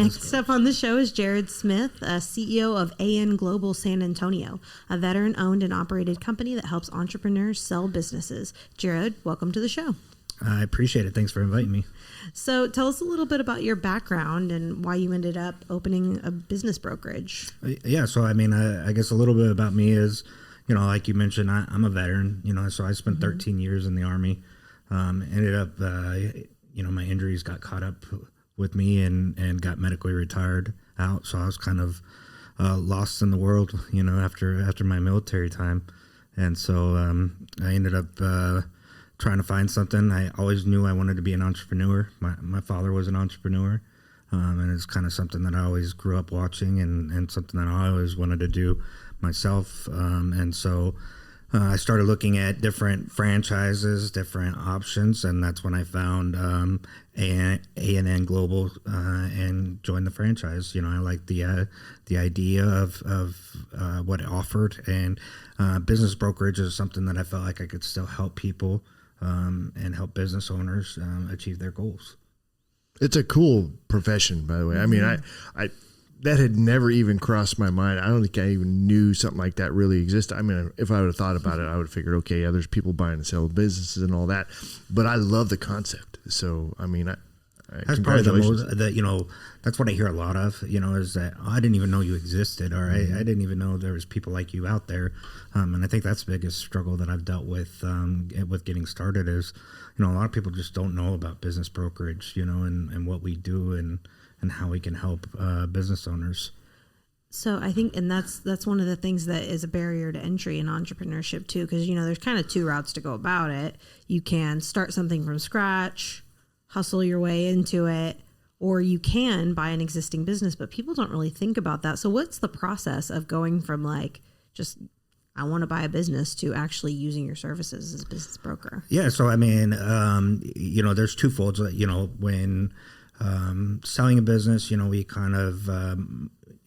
Next up on the show is Jerrod Smith, CEO of AN Global San Antonio, a veteran-owned and operated company that helps entrepreneurs sell businesses. Jerrod, welcome to the show. I appreciate it. Thanks for inviting me. So tell us a little bit about your background and why you ended up opening a business brokerage. Yeah, so I mean, I guess a little bit about me is, you know, like you mentioned, I'm a veteran, you know, so I spent 13 years in the Army. Ended up, you know, my injuries got caught up with me and got medically retired out. So I was kind of lost in the world, you know, after my military time. And so I ended up trying to find something. I always knew I wanted to be an entrepreneur. My father was an entrepreneur. And it's kind of something that I always grew up watching and something that I always wanted to do myself. And so I started looking at different franchises, different options, and that's when I found A&N Global and joined the franchise. You know, I liked the idea of what it offered, and business brokerage is something that I felt like I could still help people and help business owners achieve their goals. It's a cool profession, by the way. I mean, I that had never even crossed my mind. I don't think I even knew something like that really existed. I mean, if I would have thought about it, I would have figured, okay, yeah, there's people buying and selling businesses and all that. But I love the concept. So, I mean, that's probably the most, you know, that's what I hear a lot of, you know, is that, oh, I didn't even know you existed, or I didn't even know there was people like you out there. And I think that's the biggest struggle that I've dealt with getting started is, you know, a lot of people just don't know about business brokerage, you know, and what we do and how we can help business owners. So I think, and that's one of the things that is a barrier to entry in entrepreneurship too, because, you know, there's kind of two routes to go about it. You can start something from scratch, hustle your way into it, or you can buy an existing business, but people don't really think about that. So what's the process of going from like, just, I want to buy a business to actually using your services as a business broker? Yeah. So, I mean, you know, there's twofold, you know, when selling a business, you know, we kind of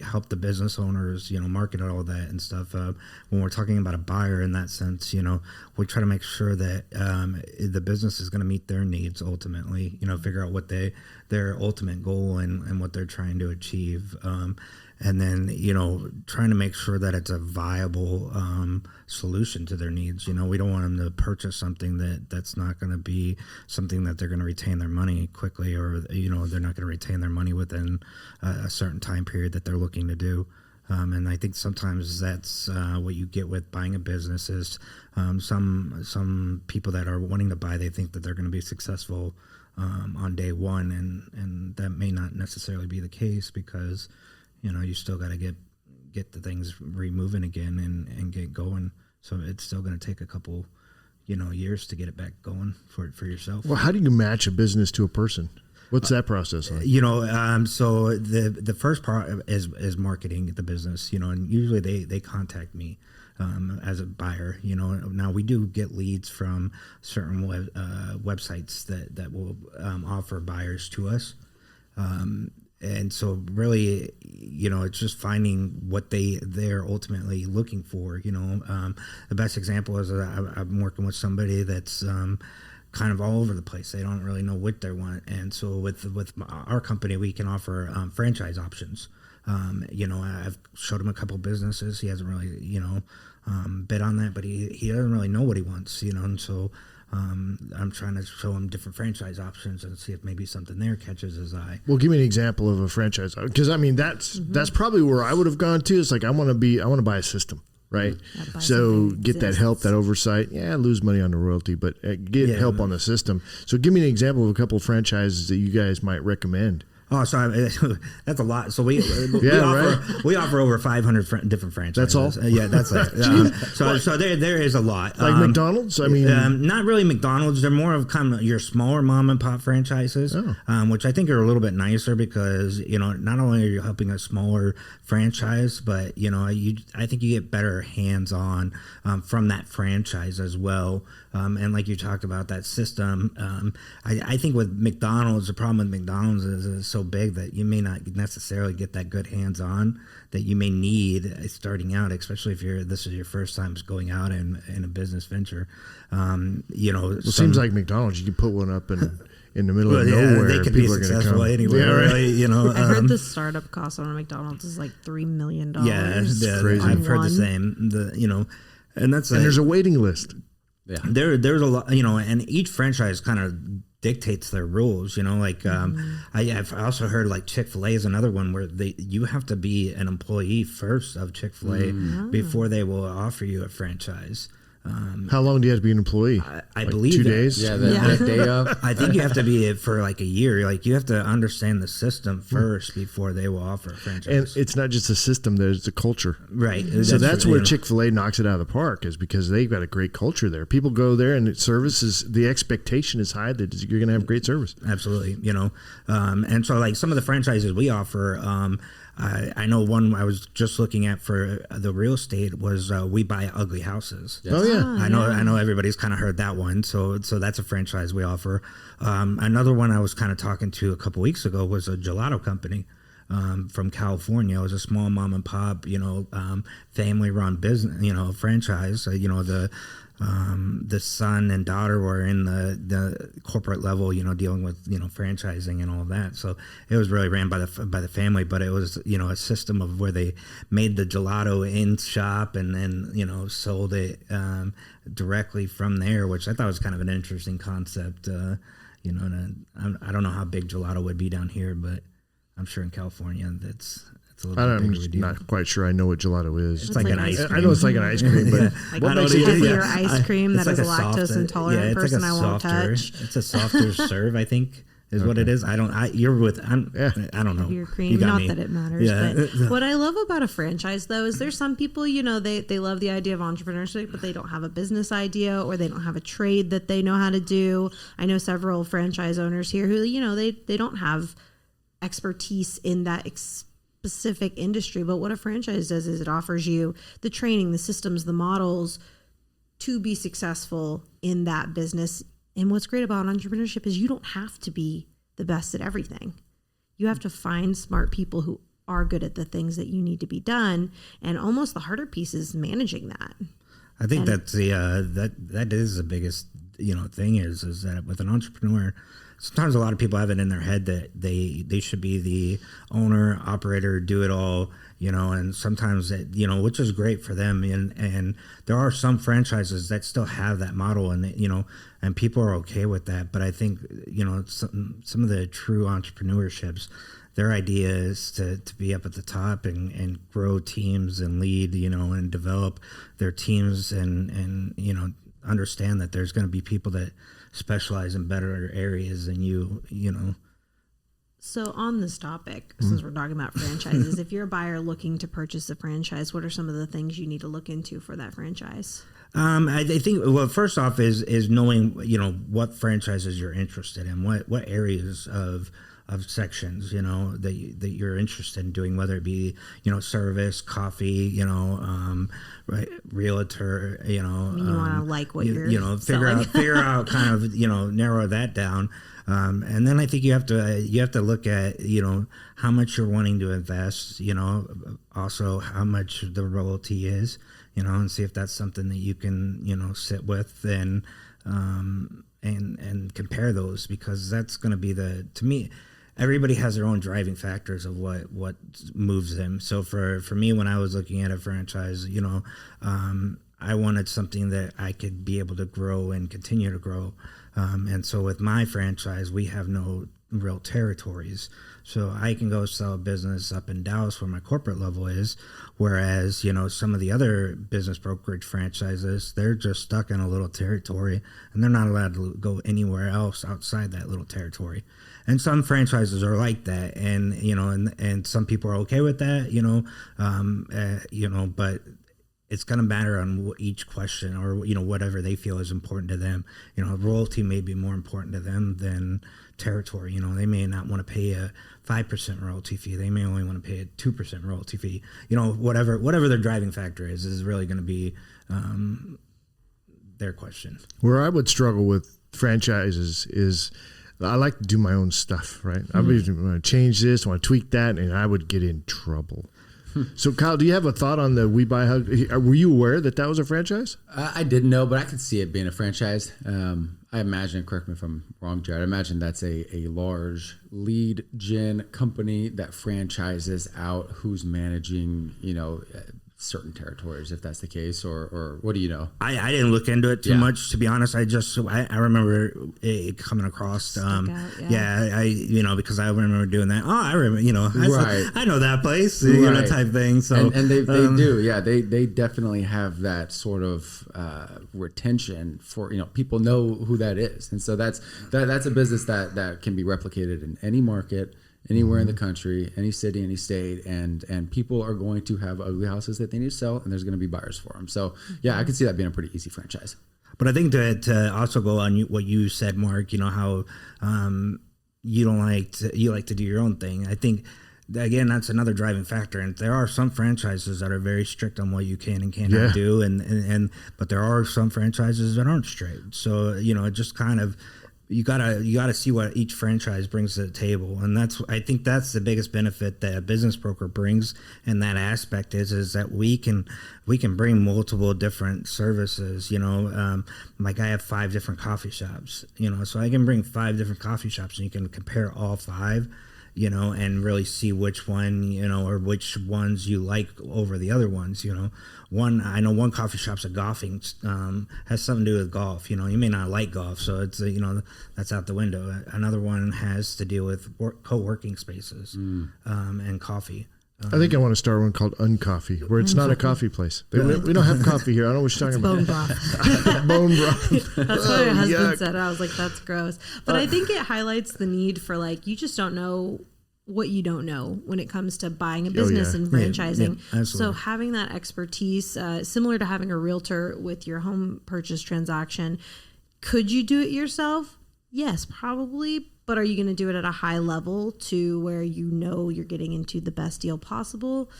help the business owners, you know, market all that and stuff. When we're talking about a buyer in that sense, you know, we try to make sure that the business is going to meet their needs ultimately, you know, figure out what their ultimate goal and what they're trying to achieve. And then, you know, trying to make sure that it's a viable solution to their needs. You know, we don't want them to purchase something that's not going to be something that they're going to retain their money quickly, or, you know, they're not going to retain their money within a certain time period that they're looking to do. And I think sometimes that's what you get with buying a business is some people that are wanting to buy, they think that they're going to be successful on day one, and that may not necessarily be the case because, you know, you still got to get the things removing again and get going. So it's still going to take a couple, you know, years to get it back going for yourself. Well, how do you match a business to a person? What's that process like? You know, so the first part is marketing the business, you know, and usually they contact me as a buyer. You know, now we do get leads from certain websites that will offer buyers to us. And so really, you know, it's just finding what they're ultimately looking for. You know, the best example is I'm working with somebody that's kind of all over the place. They don't really know what they want. And so with our company, we can offer franchise options. You know, I've showed him a couple businesses. He hasn't really, you know, bid on that, but he doesn't really know what he wants, you know, and so I'm trying to show him different franchise options and see if maybe something there catches his eye. Well, give me an example of a franchise, because I mean that's probably where I would have gone to. It's like I want to buy a system, right? So get that help, that oversight. Yeah, lose money on the royalty, but get help on the system. So give me an example of a couple of franchises that you guys might recommend. Oh, so that's a lot. So we offer over 500 different franchises. That's all? Yeah, that's it. So there is a lot. Like McDonald's? I mean, not really McDonald's. They're more of kind of your smaller mom and pop franchises, which I think are a little bit nicer because, you know, not only are you helping a smaller franchise, but, you know, I think you get better hands-on from that franchise as well. And like you talked about that system, I think with McDonald's, the problem with McDonald's is it's so big that you may not necessarily get that good hands-on that you may need starting out, especially if this is your first time going out in a business venture. You know, it seems like McDonald's, you can put one up in the middle of nowhere, they could be people are going to successful come anywhere. right. Really, you know, I heard the startup cost on a McDonald's is like $3 million. crazy. I've heard the same. And that's and there's a waiting list. Yeah, there's a lot, you know, and each franchise kind of dictates their rules, you know, like I've also heard like Chick-fil-A is another one where you have to be an employee first of Chick-fil-A before they will offer you a franchise. How long do you have to be an employee? I believe 2 days. Yeah, that day of. I think you have to be it for like a year. Like you have to understand the system first before they will offer a franchise. And it's not just a system; there's the culture. Right. So that's where Chick-fil-A knocks it out of the park, is because they've got a great culture there. People go there, and the expectation is high that you're going to have great service. Absolutely, you know, and so like some of the franchises we offer. I know one I was just looking at for the real estate was We Buy Ugly Houses. Yes. Oh yeah, I know everybody's kind of heard that one. So that's a franchise we offer. Another one I was kind of talking to a couple weeks ago was a gelato company from California. It was a small mom and pop, you know, family run business, you know, franchise. You know, the son and daughter were in the corporate level, you know, dealing with, you know, franchising and all of that. So it was really ran by the family, but it was, you know, a system of where they made the gelato in shop and then, you know, sold it directly from there, which I thought was kind of an interesting concept. You know, and I don't know how big gelato would be down here, but I'm sure in California it's a little bit bigger deal. I'm not quite sure I know what gelato is. It's like an ice cream. I know it's like an ice cream, but Like I don't a know, heavier ice cream that like is a a lactose softer- intolerant it's person like a I won't softer, touch. It's a softer serve, I think, is what it is. I don't know. I don't know. Heavier cream. You got Not me. that it matters. Yeah. But what I love about a franchise, though, is there's some people, you know, they love the idea of entrepreneurship, but they don't have a business idea or they don't have a trade that they know how to do. I know several franchise owners here who, you know, they don't have expertise in that specific industry, but what a franchise does is it offers you the training, the systems, the models to be successful in that business. And what's great about entrepreneurship is you don't have to be the best at everything. You have to find smart people who are good at the things that you need to be done, and almost the harder piece is managing that. I think that's that is the biggest, you know, thing is that with an entrepreneur, sometimes a lot of people have it in their head that they should be the owner, operator, do it all, you know, and sometimes that, you know, which is great for them. And there are some franchises that still have that model, and, you know, and people are okay with that. But I think, you know, some of the true entrepreneurships, their idea is to be up at the top and grow teams and lead, you know, and develop their teams and, you know, understand that there's going to be people that specialize in better areas than you know. So on this topic, since we're talking about franchises, if you're a buyer looking to purchase a franchise, what are some of the things you need to look into for that franchise? I think, well, first off is knowing, you know, what franchises you're interested in, what areas of sections, you know, that you're interested in doing, whether it be, you know, service, coffee, you know, right, realtor, you know, I mean, you want to like what you're, you know, selling. figure out kind of, you know, narrow that down. And then I think you have to look at, you know, how much you're wanting to invest, you know, also how much the royalty is, you know, and see if that's something that you can, you know, sit with and compare those, because that's going to be to me, everybody has their own driving factors of what moves them. So for me, when I was looking at a franchise, you know, I wanted something that I could be able to grow and continue to grow. And so with my franchise, we have no real territories. So I can go sell a business up in Dallas where my corporate level is, whereas, you know, some of the other business brokerage franchises, they're just stuck in a little territory and they're not allowed to go anywhere else outside that little territory. And some franchises are like that, and, you know, and some people are okay with that, you know, but it's going to matter on each question, or, you know, whatever they feel is important to them. You know, royalty may be more important to them than territory. You know, they may not want to pay a 5% royalty fee. They may only want to pay a 2% royalty fee. You know, whatever their driving factor is really going to be their question. Where I would struggle with franchises is I like to do my own stuff, right? I want to change this, I want to tweak that, and I would get in trouble. So, Kyle, do you have a thought on the We Buy Hug? Were you aware that was a franchise? I didn't know, but I could see it being a franchise. I imagine, correct me if I'm wrong, Jerrod, I imagine that's a large lead gen company that franchises out who's managing, certain territories, if that's the case, or what do you know? I didn't look into it too much, to be honest. I remember it coming across. Because I remember doing that. Oh, I remember, I know that place, type thing. So and they do, they definitely have that sort of retention for people know who that is, and so that's a business that can be replicated in any market, anywhere in the country, any city, any state, and people are going to have ugly houses that they need to sell, and there's going to be buyers for them. So I could see that being a pretty easy franchise. But I think to also go on what you said, Mark, how you like to do your own thing. I think again that's another driving factor, and there are some franchises that are very strict on what you can and cannot do, and but there are some franchises that aren't strict. So it just kind of. You gotta see what each franchise brings to the table, and I think that's the biggest benefit that a business broker brings in that aspect is that we can bring multiple different services. Like I have 5 different coffee shops, so I can bring 5 different coffee shops, and you can compare all 5. And really see which one, or which ones you like over the other ones, I know one coffee shop's a golfing, has something to do with golf. You may not like golf, so it's, that's out the window. Another one has to deal with co-working spaces, and coffie. I think I want to start one called Uncoffee, where it's not a coffee place. We don't have coffee here. I don't know what you're talking about. Bone broth. Bone broth. That's what my husband said. I was like, that's gross. But I think it highlights the need for you just don't know what you don't know when it comes to buying a business and franchising. So having that expertise, similar to having a realtor with your home purchase transaction, could you do it yourself? Yes, probably. But are you going to do it at a high level to where you're getting into the best deal possible?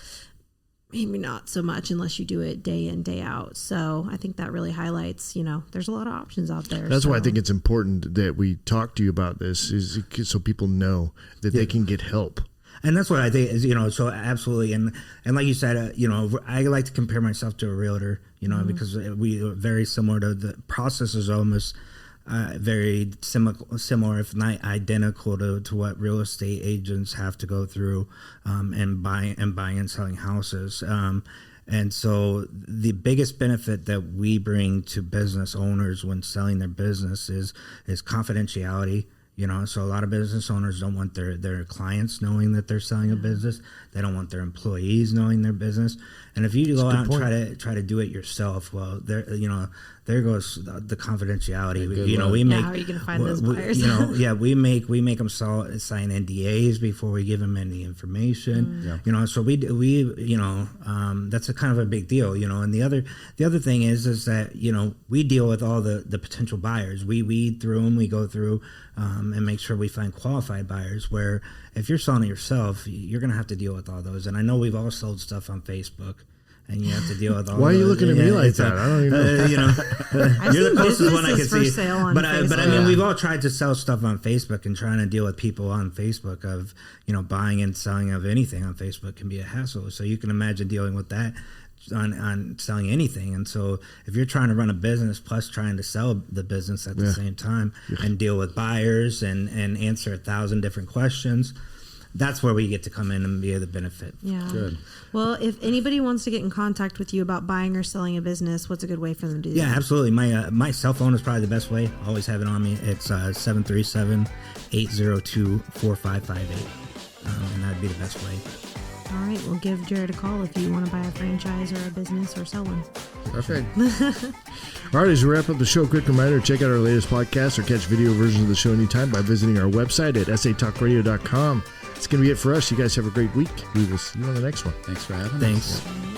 Maybe not so much unless you do it day in, day out. So I think that really highlights, there's a lot of options out there. That's why I think it's important that we talk to you about this, is so people know that they can get help. And that's what I think is, so absolutely. And like you said, I like to compare myself to a realtor, because we are very similar to the process is almost very similar, if not identical to what real estate agents have to go through and buying and selling houses. And so the biggest benefit that we bring to business owners when selling their business is confidentiality. So a lot of business owners don't want their clients knowing that they're selling a business. They don't want their employees knowing their business. And if you go out and try to do it yourself, well, there goes the confidentiality. We make. How are you going to find those buyers? We make them sign NDAs before we give them any information. So we that's a kind of a big deal. And the other thing is that we deal with all the potential buyers. We weed through them. We go through and make sure we find qualified buyers. Where if you're selling it yourself, you're going to have to deal with all those. And I know we've all sold stuff on Facebook. And you have to deal with all. Why are you looking at me like that? I don't even know. You're the closest one I can see. But I mean, we've all tried to sell stuff on Facebook, and trying to deal with people on Facebook of buying and selling of anything on Facebook can be a hassle. So you can imagine dealing with that on selling anything. And so if you're trying to run a business plus trying to sell the business at the same time and deal with buyers and answer 1,000 different questions. That's where we get to come in and be the benefit. Yeah. Good. Well, if anybody wants to get in contact with you about buying or selling a business, what's a good way for them to do that? Yeah, absolutely. My cell phone is probably the best way. I always have it on me. It's 737-802-4558. And that'd be the best way. All right. Well, give Jerrod a call if you want to buy a franchise or a business or sell one. Perfect. All right, as we wrap up the show, quick reminder, check out our latest podcast or catch video versions of the show anytime by visiting our website at satalkradio.com. It's going to be it for us. You guys have a great week. We will see you on the next one. Thanks for having us. Thanks.